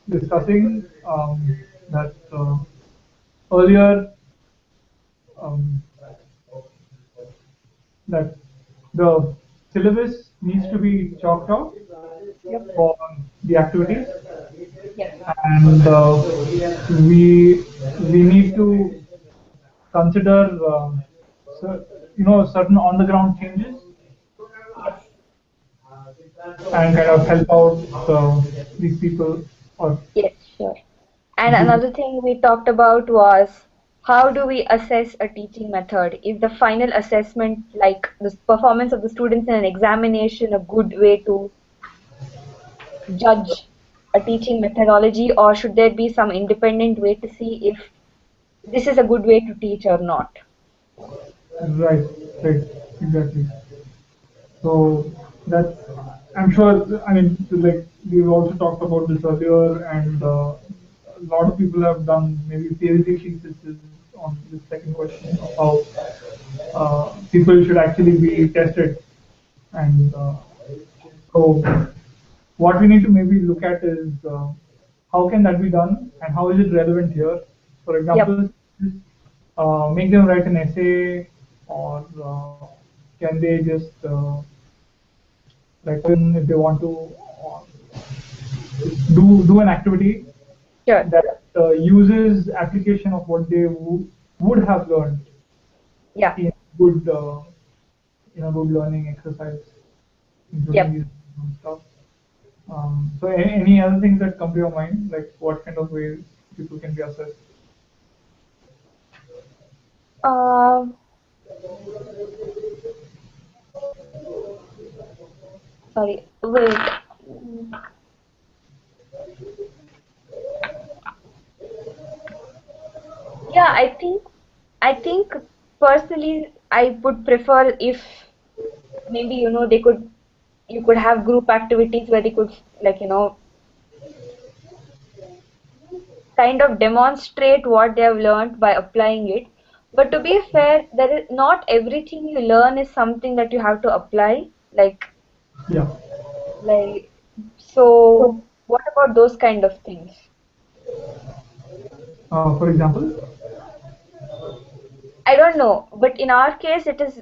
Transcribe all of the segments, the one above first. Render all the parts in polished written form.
discussing that earlier um, that the syllabus needs to be chalked out Yep. for the activities, Yep. and we need to consider certain on the ground changes Yes. and kind of help out these people or Yes, sure. And do. another thing we talked about was how do we assess a teaching method? Is the final assessment, like the performance of the students in an examination, a good way to judge a teaching methodology, or should there be some independent way to see if this is a good way to teach or not? Right, right, exactly. So that's, I'm sure, I mean, like we've also talked about this earlier, and a lot of people have done maybe PhD theses on this second question of how people should actually be tested. And so what we need to maybe look at is how can that be done and how is it relevant here? For Yep. example, make them write an essay, or can they just like when if they want to uh, do an activity Sure. that uses application of what they would have learned Yeah. in good good learning exercise, including Yep. these stuff. So any other things that come to your mind, like what kind of ways people can be assessed? Um, Sorry. Wait. Yeah, I think personally I would prefer if maybe they could you could have group activities where they could like kind of demonstrate what they have learned by applying it. But to be fair, there is not everything you learn is something that you have to apply. Yeah. Like so what about those kind of things? For example, I don't know, but in our case it is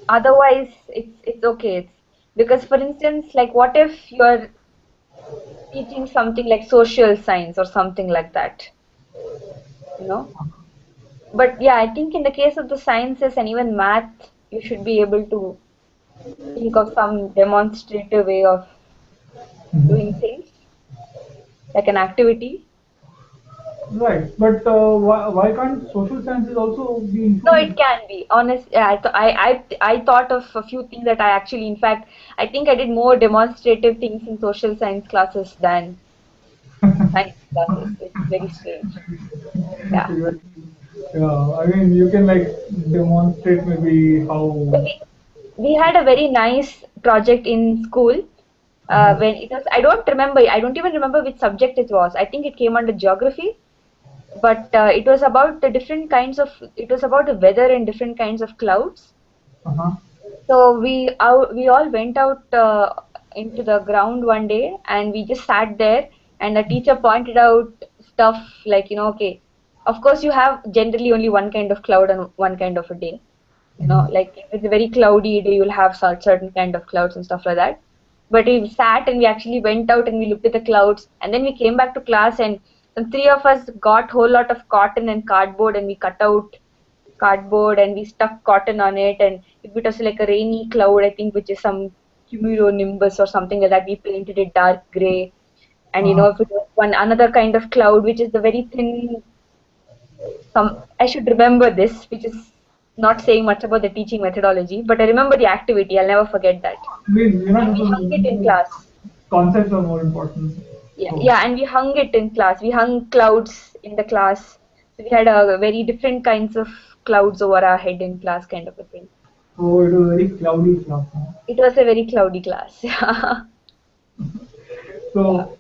otherwise it's okay. It's because for instance, like what if you're teaching something like social science or something like that, you know? But yeah, I think in the case of the sciences and even math, you should be able to think of some demonstrative way of doing mhm. things, like an activity. Right. But why can't social sciences also be No, it included? can be. Honest, yeah, I thought of a few things that I actually, in fact, I think I did more demonstrative things in social science classes than science classes, which is very strange. Yeah. Yeah, I mean, you can like demonstrate maybe So how. we had a very nice project in school Uh-huh. when it was, I don't even remember which subject it was. I think it came under geography, but it was about the weather and different kinds of clouds. Uh-huh. So we all went out into the ground one day and we just sat there and the teacher pointed out stuff like, okay, of course you have generally only one kind of cloud on one kind of a day. Mhm. Like if it's a very cloudy day, you'll have certain kind of clouds and stuff like that. But we sat and we actually went out and we looked at the clouds and then we came back to class and some three of us got whole lot of cotton and cardboard and we cut out cardboard and we stuck cotton on it, and if it was like a rainy cloud, I think, which is some cumulonimbus or something like that, we painted it dark gray. And Uh-huh. if it was one another kind of cloud which is the very thin, some I should remember this, which is not saying much about the teaching methodology, but I remember the activity. I'll never forget that. I mean, you're not And we supposed to hung it in remember, class. concepts are more important. Yeah, So, yeah, and we hung it in class. We hung clouds in the class. So we had a very different kinds of clouds over our head in class, kind of a thing. so it was very cloudy class. Huh? It was a very cloudy class. Yeah. Yeah. So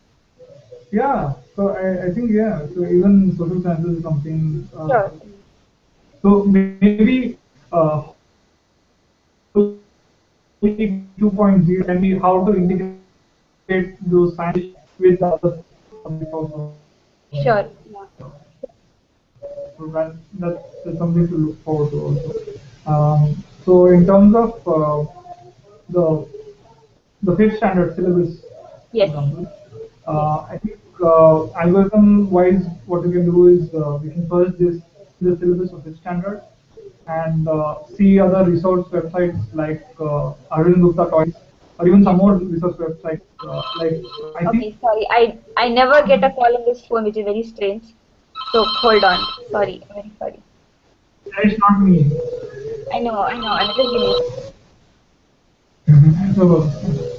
yeah, so I think yeah, so even social sciences is something. Sure. So maybe HOLI 2.0 can be how to integrate those science with the other subjects also. Sure. Yeah. So that's something to look forward to also. So in terms of the the fifth standard syllabus, for Yes. example, Yes. I think algorithm wise, what we can do is we can first this the syllabus of fifth standard and see other resource websites like Arvind Gupta Toys or even some Yes. more resource websites like I think Okay. Sorry. I never get a call on this phone, which is very strange. So hold on. Sorry. Very sorry. it's not me. I know. I know. And just give me a No problem.